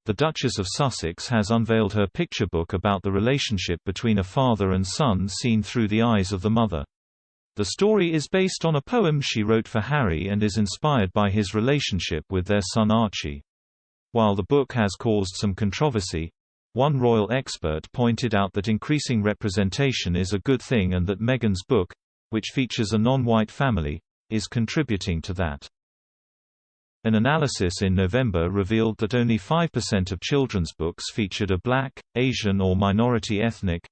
the Duchess of Sussex has unveiled her picture book about the relationship between a father and son seen through the eyes of the mother. The story is based on a poem she wrote for Harry and is inspired by his relationship with their son Archie. While the book has caused some controversy, one royal expert pointed out that increasing representation is a good thing and that Meghan's book, which features a non-white family, is contributing to that. An analysis in November revealed that only 5% of children's books featured a Black, Asian or minority ethnic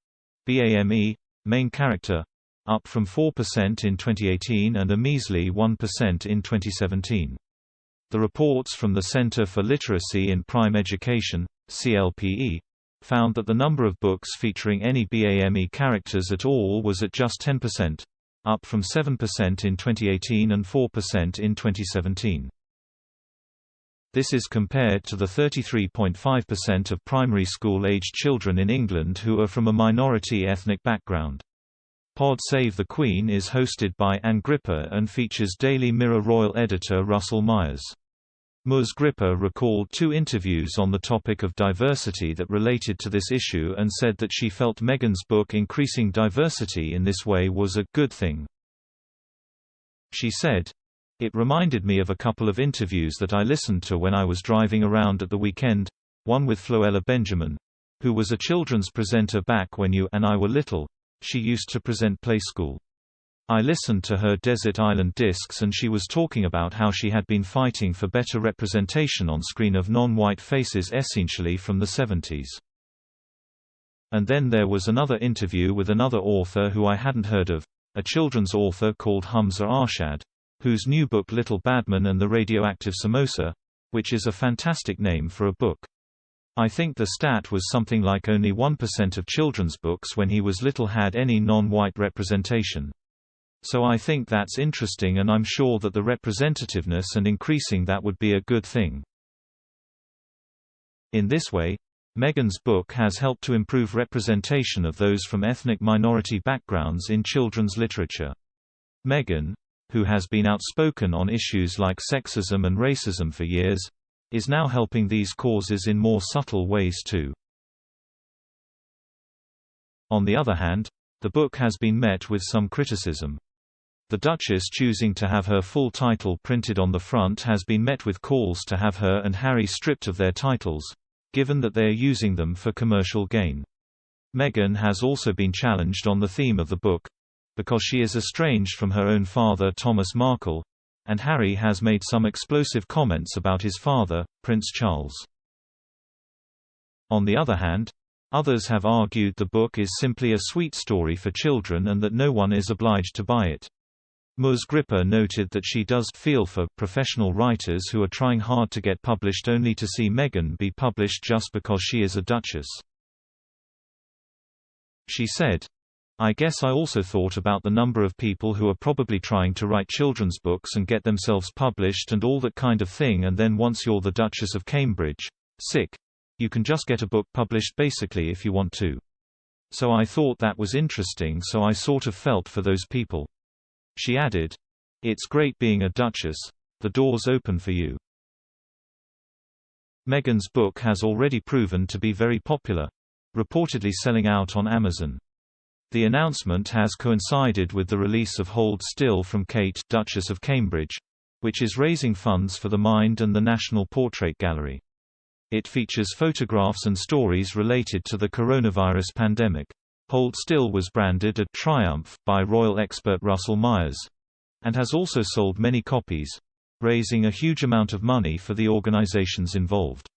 BAME main character, up from 4% in 2018 and a measly 1% in 2017. The reports from the Center for Literacy in Prime Education, CLPE, found that the number of books featuring any BAME characters at all was at just 10%, up from 7% in 2018 and 4% in 2017. This is compared to the 33.5% of primary school-aged children in England who are from a minority ethnic background. Pod Save the Queen is hosted by Anne Gripper and features Daily Mirror royal editor Russell Myers. Ms. Gripper recalled 2 interviews on the topic of diversity that related to this issue and said that she felt Meghan's book increasing diversity in this way was a good thing. She said, "It reminded me of a couple of interviews that I listened to when I was driving around at the weekend, one with Floella Benjamin, who was a children's presenter back when you and I were little. She used to present Play School. I listened to her Desert Island Discs and she was talking about how she had been fighting for better representation on screen of non-white faces essentially from the 70s. And then there was another interview with another author who I hadn't heard of, a children's author called Hamza Arshad, whose new book Little Badman and the Radioactive Samosa, which is a fantastic name for a book. I think the stat was something like only 1% of children's books when he was little had any non-white representation. So I think that's interesting and I'm sure that the representativeness and increasing that would be a good thing." In this way, Meghan's book has helped to improve representation of those from ethnic minority backgrounds in children's literature. Meghan, who has been outspoken on issues like sexism and racism for years, is now helping these causes in more subtle ways too. On the other hand, the book has been met with some criticism. The Duchess choosing to have her full title printed on the front has been met with calls to have her and Harry stripped of their titles, given that they are using them for commercial gain. Meghan has also been challenged on the theme of the book, because she is estranged from her own father Thomas Markle, and Harry has made some explosive comments about his father, Prince Charles. On the other hand, others have argued the book is simply a sweet story for children and that no one is obliged to buy it. Ms. Gripper noted that she does feel for professional writers who are trying hard to get published only to see Meghan be published just because she is a duchess. She said, "I guess I also thought about the number of people who are probably trying to write children's books and get themselves published and all that kind of thing, and then once you're the Duchess of Cambridge, you can just get a book published basically if you want to. So I thought that was interesting, so I sort of felt for those people." She added, "It's great being a duchess. The door's open for you." Meghan's book has already proven to be very popular, reportedly selling out on Amazon. The announcement has coincided with the release of Hold Still from Kate, Duchess of Cambridge, which is raising funds for the Mind and the National Portrait Gallery. It features photographs and stories related to the coronavirus pandemic. Hold Still was branded a Triumph by royal expert Russell Myers, and has also sold many copies, raising a huge amount of money for the organizations involved.